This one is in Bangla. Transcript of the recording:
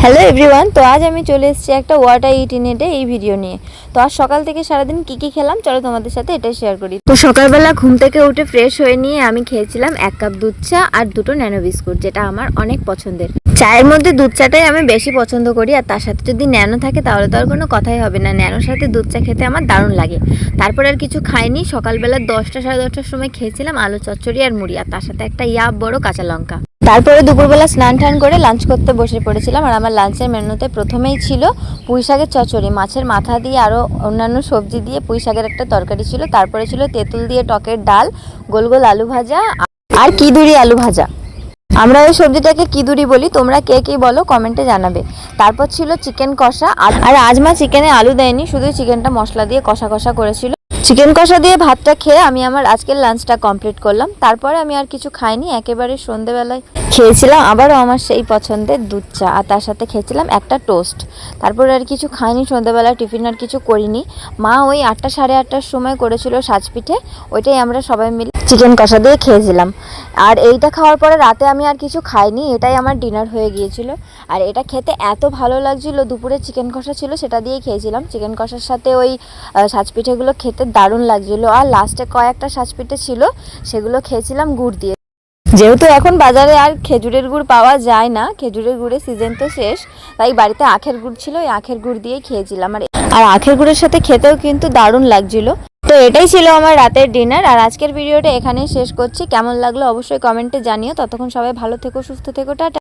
হ্যালো এভরিওয়ান, তো আজ আমি চলে এসেছি একটা what I it in a day এই ভিডিও নিয়ে। তো আজ সকাল থেকে সারাদিন কী খেলাম চলো তোমাদের সাথে এটা শেয়ার করি। তো সকালবেলা ঘুম থেকে উঠে ফ্রেশ হয়ে নিয়ে আমি খেয়েছিলাম 1 কাপ দুধ চা আর 2টো ন্যানো বিস্কুট, যেটা আমার অনেক পছন্দের। চায়ের মধ্যে দুধ চাটাই আমি বেশি পছন্দ করি, আর তার সাথে যদি ন্যানো থাকে তাহলে তো আর কোনো কথাই হবে না। ন্যানোর সাথে দুধ চা খেতে আমার দারুণ লাগে। তারপর আর কিছু খাইনি। সকালবেলা 10টা সাড়ে 10টার সময় খেয়েছিলাম আলু চচ্চড়ি আর মুড়ি, আর তার সাথে একটা বড় কাঁচা লঙ্কা। তারপরে দুপুরবেলা স্নান টান করে লাঞ্চ করতে বসে পড়েছিলাম, আর আমার লাঞ্চের মেনুতে প্রথমেই ছিল পুঁই শাকের চচ্চড়ি, মাছের মাথা দিয়ে আরও অন্যান্য সবজি দিয়ে পুঁই শাকের একটা তরকারি ছিল। তারপরে ছিল তেঁতুল দিয়ে টকের ডাল, গোল গোল আলু ভাজা আর কিদুরি আলু ভাজা। আমরা ওই সবজিটাকে কিদুরি বলি, তোমরা কে কী বলো কমেন্টে জানাবে। তারপর ছিল চিকেন কষা, আর আজ মা চিকেনে আলু দেয়নি, শুধু চিকেনটা মশলা দিয়ে কষা কষা করেছিল। চিকেন কষা দিয়ে ভাতটা খেয়ে আমি আমার আজকের লাঞ্চটা কমপ্লিট করলাম। তারপরে আমি আর কিছু খাইনি, একেবারে সন্ধেবেলায় খেয়েছিলাম আবারও আমার সেই পছন্দের দুধ চা, আর তার সাথে খেয়েছিলাম একটা টোস্ট। তারপরে আর কিছু খাইনি, সন্ধেবেলা টিফিন আর কিছু করিনি। মা ওই 8টা সাড়ে 8টার সময় করেছিল সাজপিঠে, ওইটাই আমরা সবাই মিলে চিকেন কষা দিয়ে খেয়েছিলাম। আর এইটা খাওয়ার পরে রাতে আমি আর কিছু খাইনি, এটাই আমার ডিনার হয়ে গিয়েছিল। আর এটা খেতে এত ভালো লাগছিল, দুপুরে চিকেন কষা ছিল সেটা দিয়েই খেয়েছিলাম। চিকেন কষার সাথে ওই সাজপিঠেগুলো খেতে দারুণ লাগছিলো। আর লাস্টে কয়েকটা সাজপিঠে ছিল, সেগুলো খেয়েছিলাম গুড় দিয়ে। যেহেতু এখন বাজারে আর খেজুরের গুড় পাওয়া যায় না, খেজুরের গুড়ের সিজন তো শেষ, তাই বাড়িতে আখের গুড় ছিল, ওই আখের গুড় দিয়েই খেয়েছিলাম। আর আখের গুড়ের সাথে খেতেও কিন্তু দারুণ লাগছিল। তো এটাই ছিল আমার রাতের ডিনার, আর আজকের ভিডিওটা এখানেই শেষ করছি। কেমন লাগলো অবশ্যই কমেন্টে জানিও। ততক্ষণ সবাই ভালো থেকো, সুস্থ থেকো, টাটা।